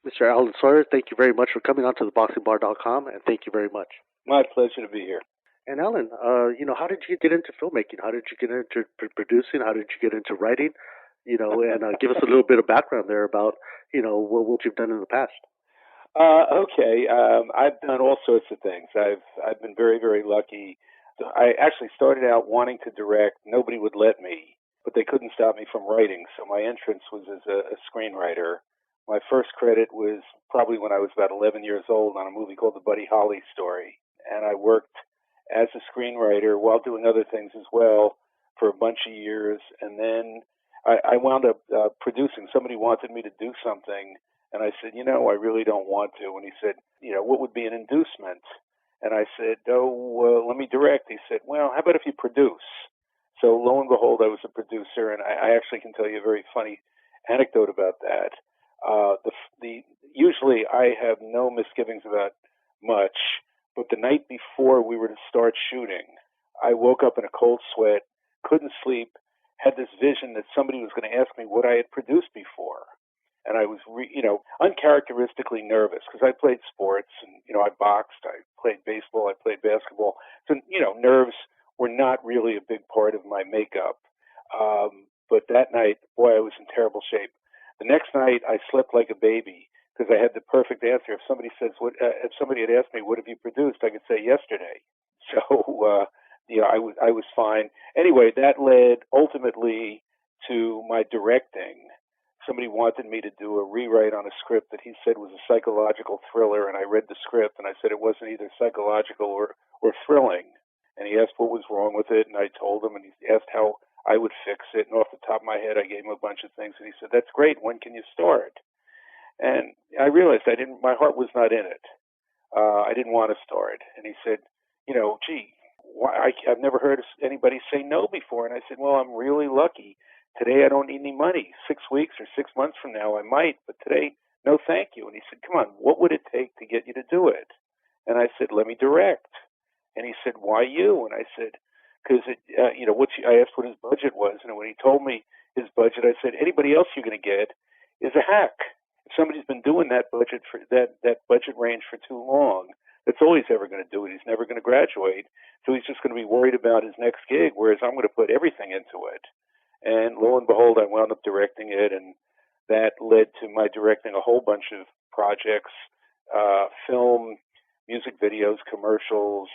Mr. Alan Sawyer, thank you very much for coming on to theboxingbar.com, and thank you very much. My pleasure to be here. And Alan, how did you get into filmmaking? How did you get into producing? How did you get into writing? And give us a little bit of background there about, what you've done in the past. Okay, I've done all sorts of things. I've been very, very lucky. I actually started out wanting to direct. Nobody would let me, but they couldn't stop me from writing. So my entrance was as a screenwriter. My first credit was probably when I was about 11 years old on a movie called The Buddy Holly Story, and I worked as a screenwriter while doing other things as well for a bunch of years. And then I wound up producing. Somebody wanted me to do something, and I said, I really don't want to. And he said, what would be an inducement? And I said, let me direct. He said, well, how about if you produce? So lo and behold, I was a producer, and I actually can tell you a very funny anecdote about that. Usually I have no misgivings about much, but the night before we were to start shooting, I woke up in a cold sweat, couldn't sleep, had this vision that somebody was going to ask me what I had produced before. And I was, uncharacteristically nervous because I played sports and, I boxed, I played baseball, I played basketball. So, nerves were not really a big part of my makeup. But that night, boy, I was in terrible shape. The next night, I slept like a baby because I had the perfect answer. If somebody if somebody had asked me, "What have you produced?" I could say yesterday. So, I was fine. Anyway, that led ultimately to my directing. Somebody wanted me to do a rewrite on a script that he said was a psychological thriller, and I read the script and I said it wasn't either psychological or thrilling. And he asked what was wrong with it, and I told him, and he asked how I would fix it. And off the top of my head, I gave him a bunch of things, and he said, "That's great. When can you start?" And I realized my heart was not in it. I didn't want to start. And he said, gee, I've never heard anybody say no before. And I said, well, I'm really lucky. Today I don't need any money. 6 weeks or 6 months from now I might, but today, no thank you. And he said, come on, what would it take to get you to do it? And I said, let me direct. And he said, why you? And I said, because I asked what his budget was, and when he told me his budget, I said, anybody else you're going to get is a hack. If somebody's been doing that budget for that budget range for too long, that's all he's ever going to do it. He's never going to graduate, so he's just going to be worried about his next gig. Whereas I'm going to put everything into it. And lo and behold, I wound up directing it, and that led to my directing a whole bunch of projects, film, music videos, commercials,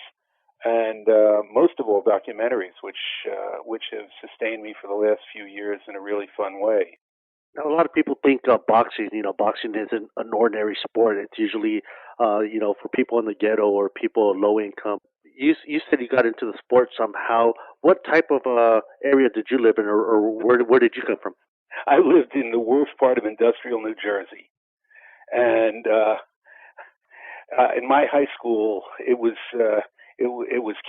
and most of all documentaries, which have sustained me for the last few years in a really fun way. Now, a lot of people think boxing, boxing isn't an ordinary sport. It's usually, for people in the ghetto or people low income. You said you got into the sport somehow. What type of area did you live in, or where did you come from? I lived in the worst part of industrial New Jersey, and in my high school, it was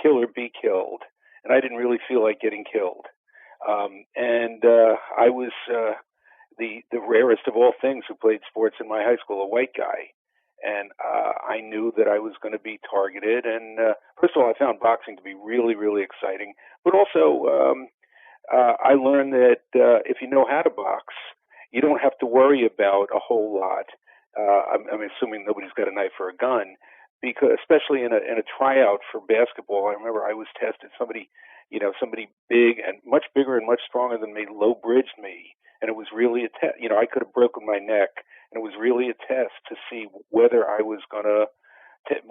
kill or be killed, and I didn't really feel like getting killed. I was the rarest of all things who played sports in my high school, a white guy. And I knew that I was going to be targeted. And first of all, I found boxing to be really, really exciting. But also, I learned that if you know how to box, you don't have to worry about a whole lot. I'm assuming nobody's got a knife or a gun, because especially in a tryout for basketball, I remember I was tested. Somebody big and much bigger and much stronger than me low bridged me, and it was really a test. I could have broken my neck, and it was really a test to see whether I was gonna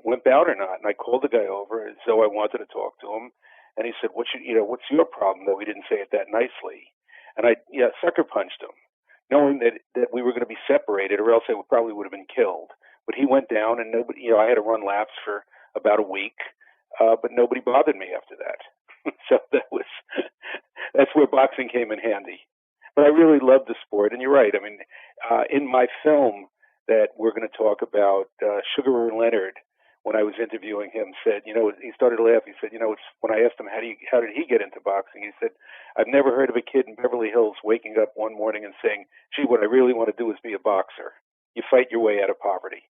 wimp out or not. And I called the guy over as though I wanted to talk to him, and he said, what's your problem?" Though he didn't say it that nicely, and I sucker punched him, knowing that we were going to be separated, or else I probably would have been killed. But he went down, and nobody, I had to run laps for about a week, but nobody bothered me after that. So that's where boxing came in handy. But I really love the sport, and you're right. I mean, in my film that we're going to talk about, Sugar Ray Leonard, when I was interviewing him, said, he started to laugh. He said, it's when I asked him how did he get into boxing, he said, I've never heard of a kid in Beverly Hills waking up one morning and saying, gee, what I really want to do is be a boxer. You fight your way out of poverty.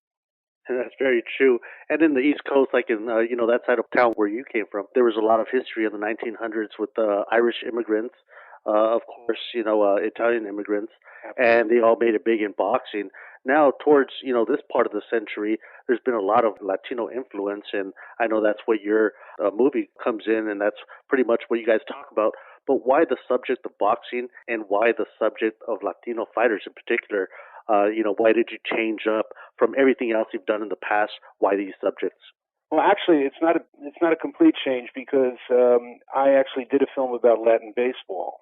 And that's very true. And in the East Coast, like in that side of town where you came from, there was a lot of history in the 1900s with Irish immigrants. of course, Italian immigrants, and Absolutely. they all made it big in boxing. Now, towards this part of the century, there's been a lot of Latino influence, and I know that's what your movie comes in, and that's pretty much what you guys talk about. But why the subject of boxing, and why the subject of Latino fighters in particular? Why did you change up from everything else you've done in the past? Why these subjects? Well, actually, it's not a complete change because I actually did a film about Latin baseball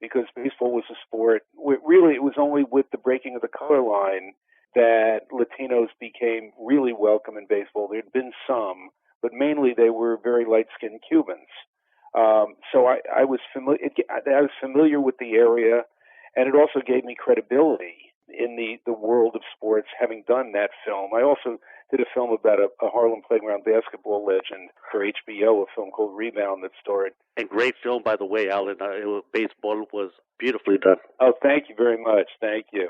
because baseball was a sport. Really, it was only with the breaking of the color line that Latinos became really welcome in baseball. There'd been some, but mainly they were very light-skinned Cubans. So I was familiar. I was familiar with the area, and it also gave me credibility in the world of sports, having done that film. I also did a film about a Harlem Playground basketball legend for HBO, a film called Rebound that starred. And great film, by the way, Alan. Baseball was beautifully done. Oh, thank you very much. Thank you.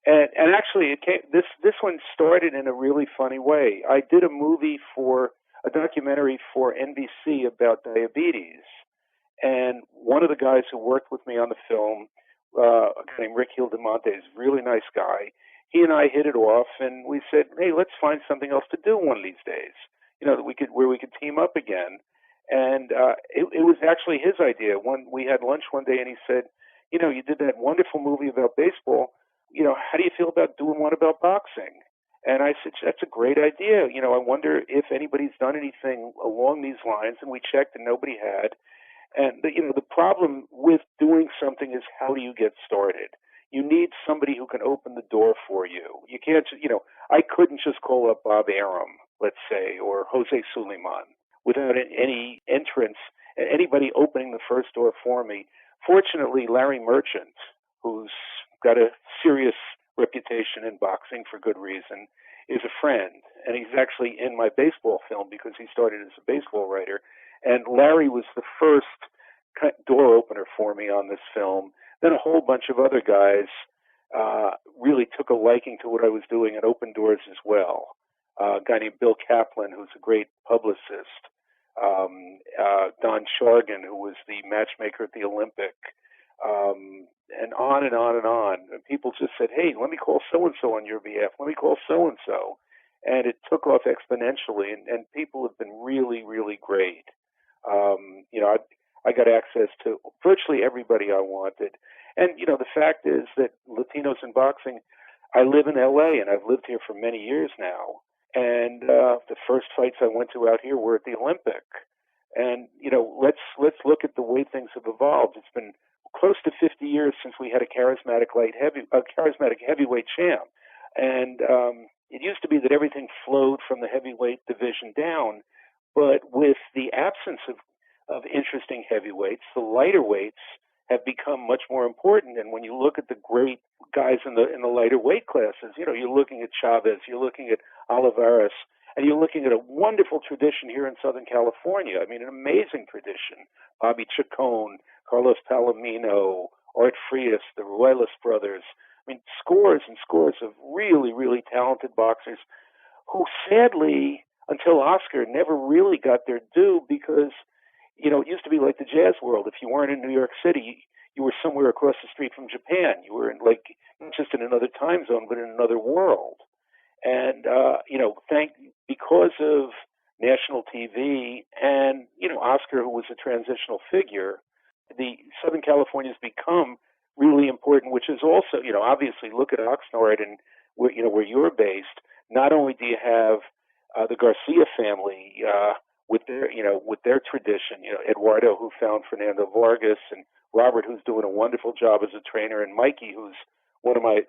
And actually, it came. This one started in a really funny way. I did a documentary for NBC about diabetes, and one of the guys who worked with me on the film, a guy named Rick Hildemonte, is a really nice guy. He and I hit it off, and we said, "Hey, let's find something else to do one of these days. That where we could team up again." And it was actually his idea. We had lunch one day, and he said, "You did that wonderful movie about baseball. How do you feel about doing one about boxing?" And I said, "That's a great idea. I wonder if anybody's done anything along these lines." And we checked, and nobody had. And the problem with doing something is, how do you get started? You need somebody who can open the door for you. You can't, I couldn't just call up Bob Arum, let's say, or Jose Suleiman without any entrance, anybody opening the first door for me. Fortunately, Larry Merchant, who's got a serious reputation in boxing for good reason, is a friend, and he's actually in my baseball film because he started as a baseball writer. And Larry was the first door opener for me on this film. Then a whole bunch of other guys really took a liking to what I was doing and opened doors as well. A guy named Bill Kaplan, who's a great publicist. Don Shargan, who was the matchmaker at the Olympic. And on and on and on. And people just said, "Hey, let me call so-and-so on your behalf. Let me call so-and-so." And it took off exponentially, and people have been really, really great. I got access to virtually everybody I wanted. And, the fact is that Latinos in boxing, I live in LA and I've lived here for many years now. And the first fights I went to out here were at the Olympic. And, let's look at the way things have evolved. It's been close to 50 years since we had a charismatic heavyweight champ. And it used to be that everything flowed from the heavyweight division down. But with the absence of interesting heavyweights, the lighter weights have become much more important. And when you look at the great guys in the lighter weight classes, you're looking at Chavez, you're looking at Olivares, and you're looking at a wonderful tradition here in Southern California. I mean, an amazing tradition. Bobby Chacon, Carlos Palomino, Art Frias, the Ruelas brothers. I mean, scores and scores of really, really talented boxers who sadly, until Oscar, never really got their due because, it used to be like the jazz world. If you weren't in New York City, you were somewhere across the street from Japan. You were not just in another time zone, but in another world. And, because of national TV and, Oscar, who was a transitional figure, the Southern California has become really important, which is also, obviously look at Oxnard and where you're based. Not only do you have the Garcia family with their tradition, Eduardo, who found Fernando Vargas, and Robert, who's doing a wonderful job as a trainer, and Mikey, who's one of my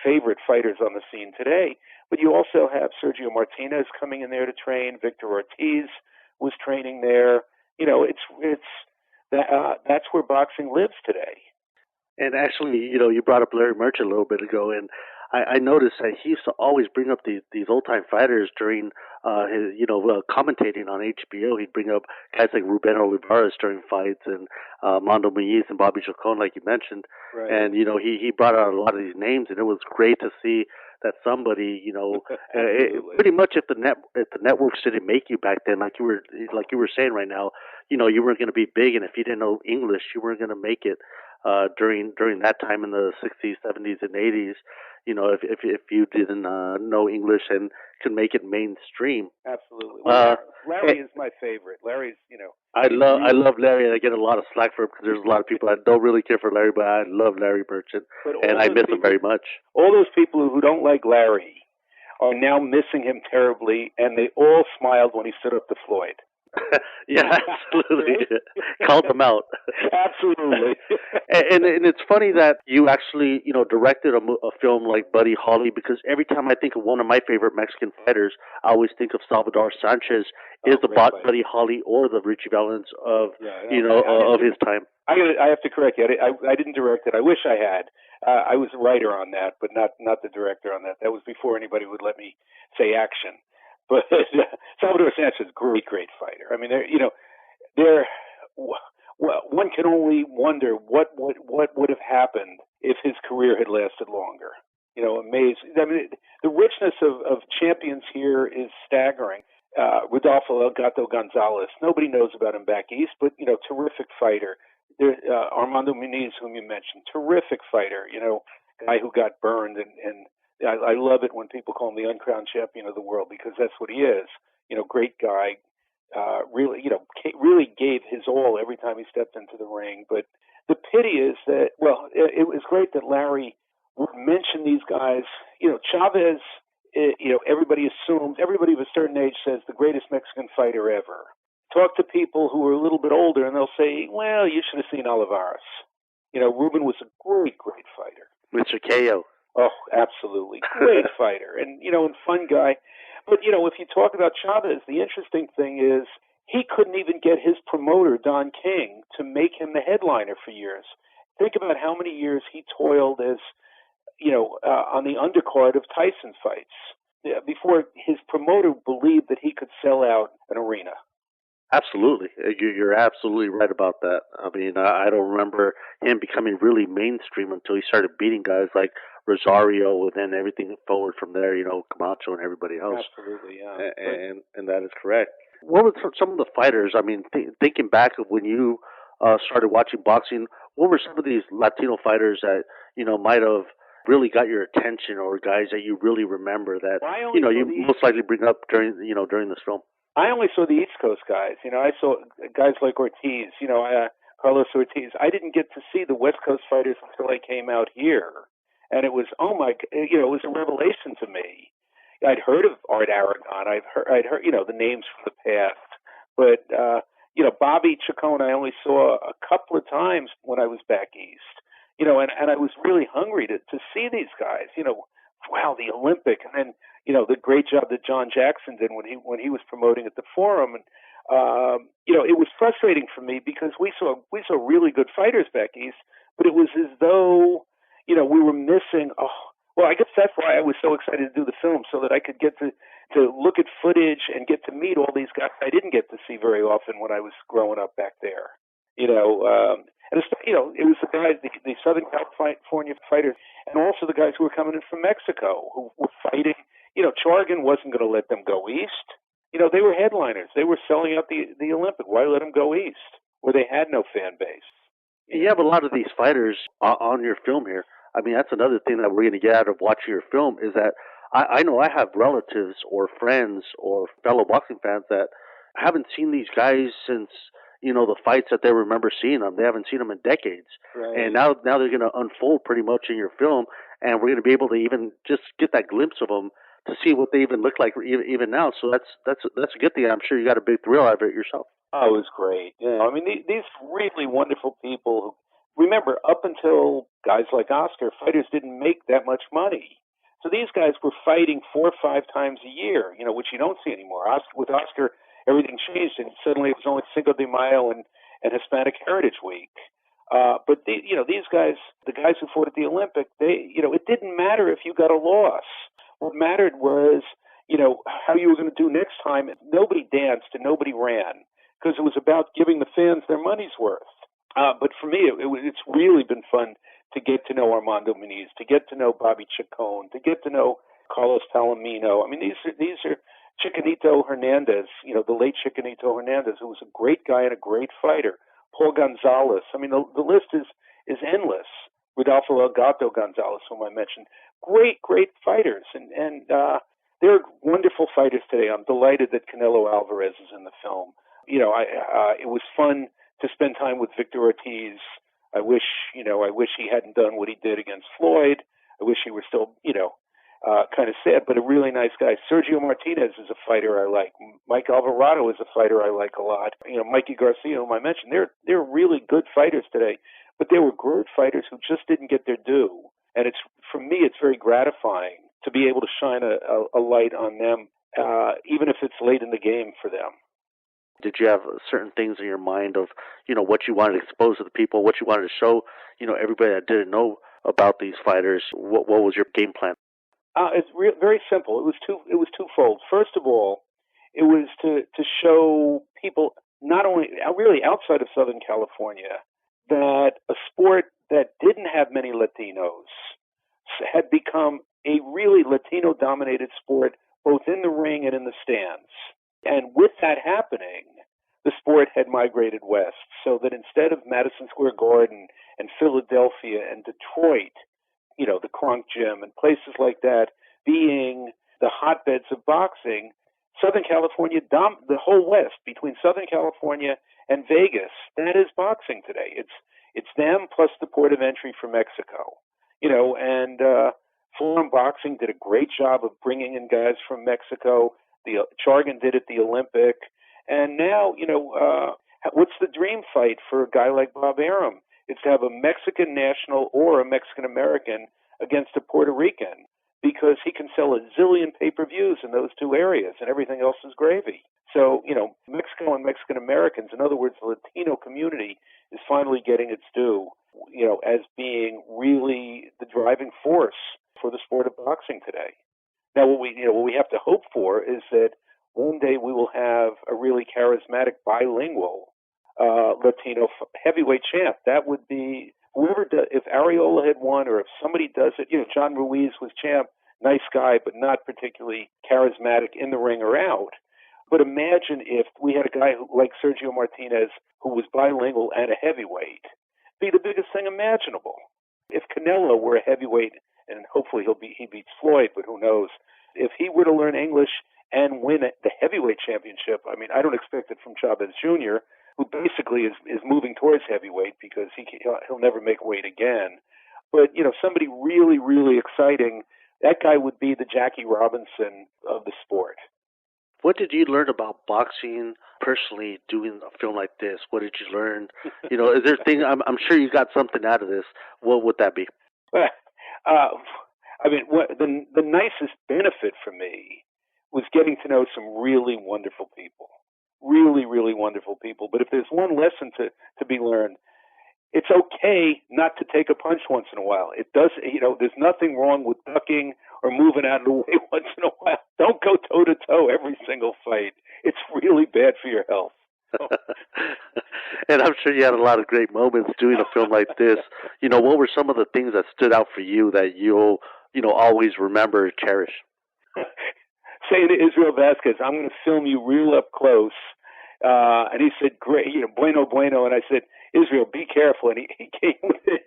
favorite fighters on the scene today. But you also have Sergio Martinez coming in there to train. Victor Ortiz was training there. That's where boxing lives today. And actually, you brought up Larry Merchant a little bit ago, and I noticed that he used to always bring up these old time fighters during his, commentating on HBO. He'd bring up guys like Ruben Olivares during fights, and Mondo Muñiz and Bobby Chacon, like you mentioned. Right. And he brought out a lot of these names, and it was great to see that somebody, pretty much if the networks didn't make you back then, like you were saying right now, you weren't going to be big, and if you didn't know English, you weren't going to make it. during that time in the 60s, 70s, and 80s. If you didn't know English and could make it mainstream. Absolutely. Well, Larry And is my favorite. Larry's, I really. love Larry, and I get a lot of slack for him because there's a lot of people that don't really care for Larry, but I love Larry Merchant, But and I miss him very much. all those people who don't like Larry, are now missing him terribly, and they all smiled when he stood up to Floyd. Yeah, absolutely. Called them out. Absolutely. And it's funny that you actually directed a film like Buddy Holly, because every time I think of one of my favorite Mexican fighters, I always think of Salvador Sanchez. Is the Buddy Holly or the Richie Valens of of his time? I have to correct you. I didn't direct it. I wish I had. I was a writer on that, but not the director on that. That was before anybody would let me say action. But Salvador Sanchez, great fighter. I mean, there. Well, one can only wonder what would have happened if his career had lasted longer. Amazing. I mean, the richness of champions here is staggering. Rodolfo El Gato Gonzalez. Nobody knows about him back east, but terrific fighter. There, Armando Muniz, whom you mentioned, terrific fighter. Guy who got burned, and I love it when people call him the uncrowned champion of the world, because that's what he is. Great guy. Really gave his all every time he stepped into the ring. But the pity is that, well, it was great that Larry would mention these guys. Chavez. Everybody of a certain age says the greatest Mexican fighter ever. Talk to people who are a little bit older, and they'll say, well, you should have seen Olivares. Ruben was a great fighter. Mr. KO. Oh, absolutely. Great fighter. And, and fun guy. But, if you talk about Chavez, the interesting thing is he couldn't even get his promoter, Don King, to make him the headliner for years. Think about how many years he toiled as, on the undercard of Tyson fights before his promoter believed that he could sell out an arena. Absolutely. You're absolutely right about that. I mean, I don't remember him becoming really mainstream until he started beating guys like Rosario, and then everything forward from there, Camacho and everybody else. Absolutely, yeah. And that is correct. What were some of the fighters? I mean, thinking back of when you started watching boxing, what were some of these Latino fighters that, might have really got your attention, or guys that you really remember that, you most likely bring up during this film? I only saw the East Coast guys. I saw guys like Ortiz, Carlos Ortiz. I didn't get to see the West Coast fighters until I came out here. And it was, it was a revelation to me. I'd heard of Art Aragon. I'd heard, the names from the past. But, Bobby Chacon, I only saw a couple of times when I was back east. And I was really hungry to see these guys. Wow, the Olympic, and then the great job that John Jackson did when he was promoting at the Forum, and it was frustrating for me because we saw really good fighters back east, but it was as though we were missing. Well, I guess that's why I was so excited to do the film, so that I could get to look at footage and get to meet all these guys I didn't get to see very often when I was growing up back there. And it's, it was the guys, the Southern California fighters, and also the guys who were coming in from Mexico who were fighting. Chargan wasn't going to let them go east. They were headliners. They were selling out the Olympic. Why let them go east, where they had no fan base? You have a lot of these fighters on your film here. I mean, that's another thing that we're going to get out of watching your film, is that I know I have relatives or friends or fellow boxing fans that haven't seen these guys since the fights that they remember seeing them. They haven't seen them in decades. Right. And now they're going to unfold pretty much in your film, and we're going to be able to even just get that glimpse of them to see what they even look like even now. So that's a good thing. I'm sure you got a big thrill out of it yourself. Oh, it was great. I mean, these really wonderful people who, remember, up until guys like Oscar, fighters didn't make that much money. So these guys were fighting 4 or 5 times a year, which you don't see anymore. With Oscar, everything changed, and suddenly it was only Cinco de Mayo and Hispanic Heritage Week. But these guys, the guys who fought at the Olympic, it didn't matter if you got a loss. What mattered was, how you were going to do next time. Nobody danced and nobody ran, because it was about giving the fans their money's worth. But for me, it's really been fun to get to know Armando Muniz, to get to know Bobby Chacon, to get to know Carlos Palomino. I mean, these are Chiquinito Hernandez, the late Chiquinito Hernandez, who was a great guy and a great fighter. Paul Gonzalez. I mean, the list is is endless. Rodolfo El Gato Gonzalez, whom I mentioned, great fighters, and they're wonderful fighters today. I'm delighted that Canelo Alvarez is in the film. It was fun to spend time with Victor Ortiz. I wish he hadn't done what he did against Floyd. I wish he were still, kind of sad, but a really nice guy. Sergio Martinez is a fighter I like. Mike Alvarado is a fighter I like a lot. Mikey Garcia, whom I mentioned, they're really good fighters today, but they were great fighters who just didn't get their due. And for me, it's very gratifying to be able to shine a light on them, even if it's late in the game for them. Did you have certain things in your mind of, what you wanted to expose to the people, what you wanted to show, everybody that didn't know about these fighters? What was your game plan? It's very simple. It was twofold. First of all, it was to show people, not only really outside of Southern California, that a sport that didn't have many Latinos had become a really Latino-dominated sport, both in the ring and in the stands. And with that happening, the sport had migrated west, so that instead of Madison Square Garden and Philadelphia and Detroit, the Kronk Gym and places like that being the hotbeds of boxing, Southern California, the whole West, between Southern California and Vegas, that is boxing today. It's them plus the port of entry for Mexico, and Forum Boxing did a great job of bringing in guys from Mexico. The Chargan did at the Olympic, and now what's the dream fight for a guy like Bob Arum? It's to have a Mexican national or a Mexican American against a Puerto Rican, because he can sell a zillion pay-per-views in those two areas, and everything else is gravy. So, Mexico and Mexican Americans, in other words, the Latino community is finally getting its due, as being really the driving force for the sport of boxing today. Now, what we have to hope for is that one day we will have a really charismatic bilingual Latino heavyweight champ. That would be whoever does. If Areola had won, or if somebody does it, John Ruiz was champ, nice guy, but not particularly charismatic in the ring or out. But imagine if we had a guy like Sergio Martinez, who was bilingual and a heavyweight, be the biggest thing imaginable. If Canelo were a heavyweight, and hopefully he beats Floyd, but who knows? If he were to learn English and win the heavyweight championship, I don't expect it from Chavez Jr., who basically is moving towards heavyweight because he'll never make weight again. But, somebody really, really exciting, that guy would be the Jackie Robinson of the sport. What did you learn about boxing personally doing a film like this? What did you learn? Is there a thing, I'm sure you got something out of this. What would that be? The nicest benefit for me was getting to know some really wonderful people. Really, really wonderful people. But if there's one lesson to be learned, it's okay not to take a punch once in a while. It does, there's nothing wrong with ducking or moving out of the way once in a while. Don't go toe-to-toe every single fight. It's really bad for your health. And I'm sure you had a lot of great moments doing a film like this. What were some of the things that stood out for you that you'll, always remember and cherish? Saying to Israel Vasquez, I'm going to film you real up close. And he said, great, bueno. And I said, Israel, be careful. And he came within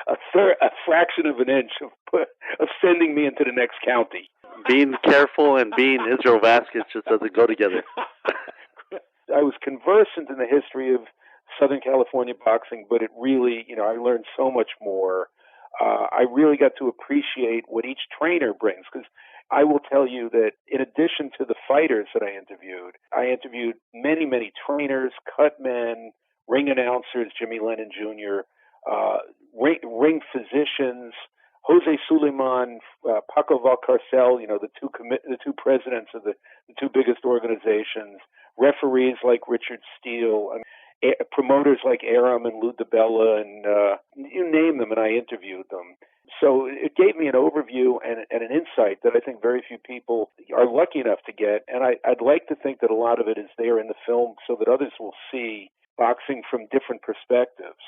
a fraction of an inch of sending me into the next county. Being careful and being Israel Vasquez just doesn't go together. I was conversant in the history of Southern California boxing, but it really, I learned so much more. I really got to appreciate what each trainer brings, because I will tell you that in addition to the fighters that I interviewed many, many trainers, cutmen, ring announcers, Jimmy Lennon Jr., ring physicians, Jose Suleiman, Paco Valcarcel, the two presidents of the two biggest organizations, referees like Richard Steele, promoters like Aram and Lou DiBella, and you name them, and I interviewed them. So it gave me an overview and an insight that I think very few people are lucky enough to get, and I'd like to think that a lot of it is there in the film so that others will see boxing from different perspectives,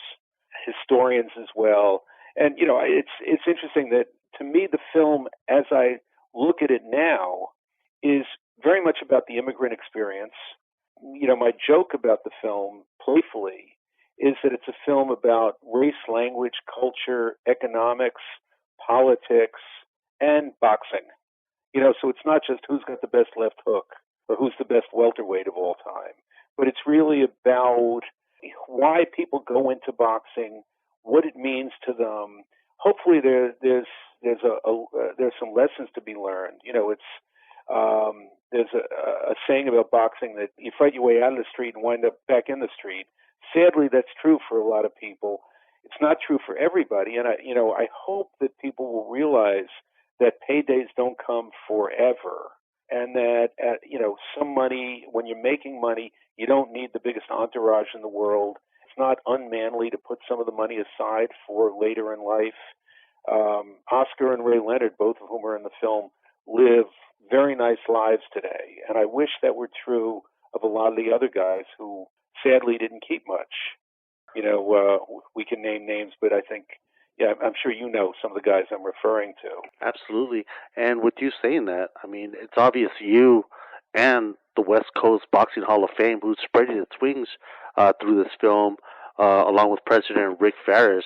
historians as well. And, it's interesting that, to me, the film, as I look at it now, is very much about the immigrant experience. My joke about the film, playfully, is that it's a film about race, language, culture, economics, politics, and boxing. So it's not just who's got the best left hook or who's the best welterweight of all time, but it's really about why people go into boxing, what it means to them. Hopefully, there's some lessons to be learned. There's a saying about boxing that you fight your way out of the street and wind up back in the street. Sadly, that's true for a lot of people. It's not true for everybody, and I hope that people will realize that paydays don't come forever, and that some money, when you're making money, you don't need the biggest entourage in the world. It's not unmanly to put some of the money aside for later in life. Oscar and Ray Leonard, both of whom are in the film, live very nice lives today, and I wish that were true of a lot of the other guys who sadly didn't keep much. We can name names, but I think, I'm sure you know some of the guys I'm referring to. Absolutely. And with you saying that, I mean, it's obvious you and the West Coast Boxing Hall of Fame, who's spreading its wings through this film, along with President Rick Ferris.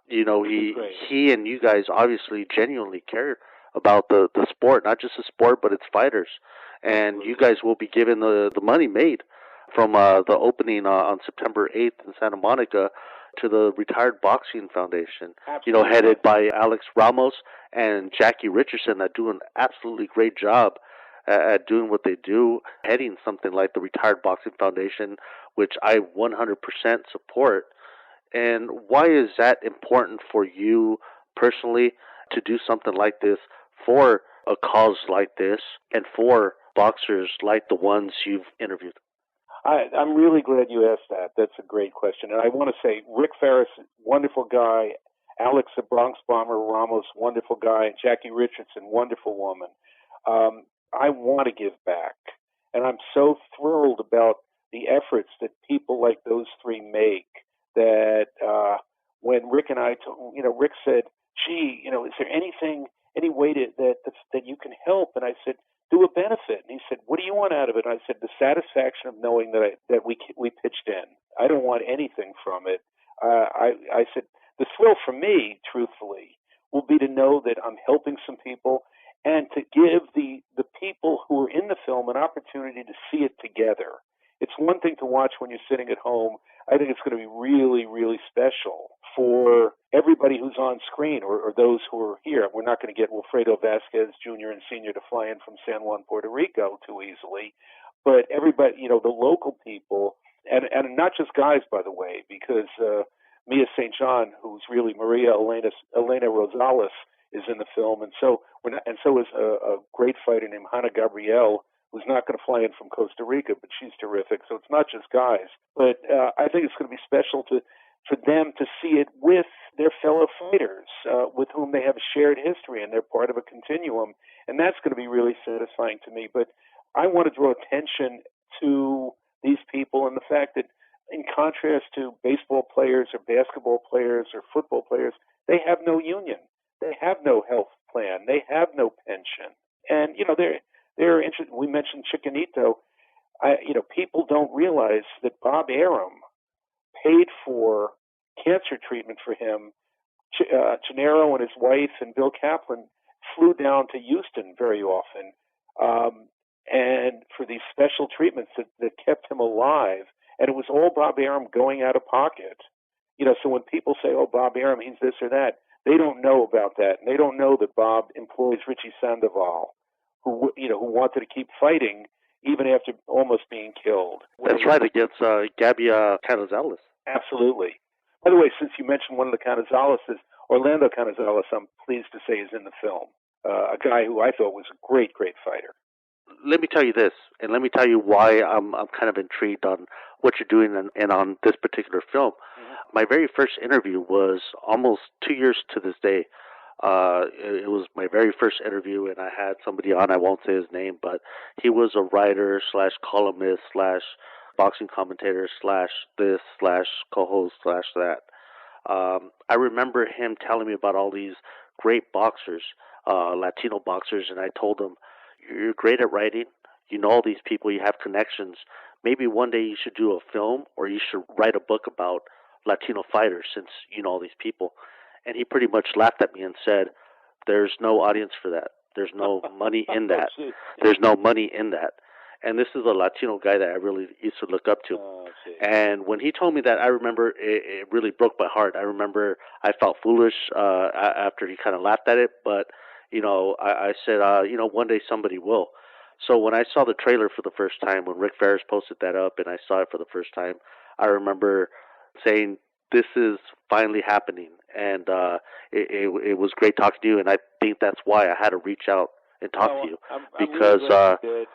He and you guys obviously genuinely care about the sport, not just the sport, but its fighters. And you guys will be given the money made from the opening on September 8th in Santa Monica to the Retired Boxing Foundation, headed by Alex Ramos and Jackie Richardson, that do an absolutely great job at doing what they do, heading something like the Retired Boxing Foundation, which I 100% support. And why is that important for you personally to do something like this for a cause like this and for boxers like the ones you've interviewed? I'm really glad you asked that. That's a great question. And I want to say Rick Ferris, wonderful guy. Alex, the Bronx Bomber Ramos, wonderful guy. And Jackie Richardson, wonderful woman. I want to give back. And I'm so thrilled about the efforts that people like those three make, that when Rick and I, Rick said, gee, is there any way that you can help? And I said, do a benefit. And he said, what do you want out of it? And I said, the satisfaction of knowing that we pitched in. I don't want anything from it. I said, the thrill for me, truthfully, will be to know that I'm helping some people and to give the people who are in the film an opportunity to see it together. It's one thing to watch when you're sitting at home. I think it's going to be really, really special for everybody who's on screen or those who are here. We're not going to get Wilfredo Vasquez Jr. and Sr. to fly in from San Juan, Puerto Rico too easily. But everybody, the local people, and not just guys, by the way, because Mia St. John, who's really Maria Elena Rosales, is in the film, and so is a great fighter named Hannah Gabriel, who's not going to fly in from Costa Rica, but she's terrific. So it's not just guys. But I think it's going to be special for them to see it with their fellow fighters, with whom they have a shared history, and they're part of a continuum. And that's going to be really satisfying to me. But I want to draw attention to these people and the fact that, in contrast to baseball players or basketball players or football players, they have no union. They have no health plan. They have no pension. And, they're interested. We mentioned Chicanito. People don't realize that Bob Arum paid for cancer treatment for him. Gennaro and his wife and Bill Kaplan flew down to Houston very often, and for these special treatments that kept him alive. And it was all Bob Arum going out of pocket. So when people say, oh, Bob Arum, he's this or that, they don't know about that. And they don't know that Bob employs Richie Sandoval, who wanted to keep fighting even after almost being killed. That's right, against Gabia Canizales. Absolutely. By the way, since you mentioned one of the Canizaleses, Orlando Canizales, I'm pleased to say, is in the film. A guy who I thought was a great, great fighter. Let me tell you this, and let me tell you why I'm kind of intrigued on what you're doing and on this particular film. Mm-hmm. My very first interview was almost 2 years to this day. It was my very first interview, and I had somebody on. I won't say his name, but he was a writer / columnist / boxing commentator / this / co-host / that. I remember him telling me about all these great boxers, Latino boxers, and I told him, you're great at writing. You know all these people. You have connections. Maybe one day you should do a film, or you should write a book about Latino fighters since you know all these people. And he pretty much laughed at me and said, there's no audience for that. There's no money in that. There's no money in that. And this is a Latino guy that I really used to look up to. And when he told me that, I remember it really broke my heart. I remember I felt foolish after he kind of laughed at it, but I said, one day somebody will. So when I saw the trailer for the first time, when Rick Ferris posted that up, and I saw it for the first time, I remember saying, "This is finally happening," and it was great talking to you. And I think that's why I had to reach out and talk to you because. I'm really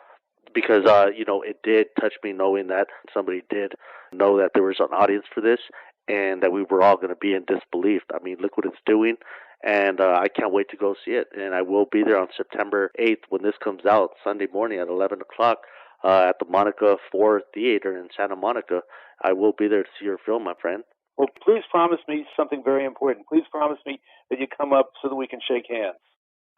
because it did touch me knowing that somebody did know that there was an audience for this and that we were all going to be in disbelief. I mean, look what it's doing, and I can't wait to go see it. And I will be there on September 8th when this comes out, Sunday morning at 11 o'clock at the Monica 4 Theater in Santa Monica. I will be there to see your film, my friend. Well, please promise me something very important. Please promise me that you come up so that we can shake hands.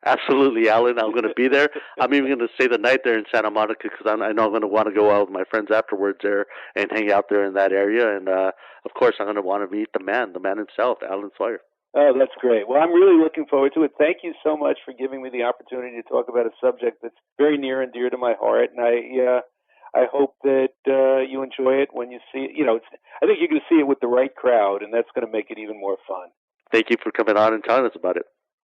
Absolutely, Alan. I'm going to be there. I'm even going to stay the night there in Santa Monica because I know I'm going to want to go out with my friends afterwards there and hang out there in that area. And, of course, I'm going to want to meet the man himself, Alan SWYER. Oh, that's great. Well, I'm really looking forward to it. Thank you so much for giving me the opportunity to talk about a subject that's very near and dear to my heart. And I hope that you enjoy it when you see it. I think you're going to see it with the right crowd, and that's going to make it even more fun. Thank you for coming on and telling us about it.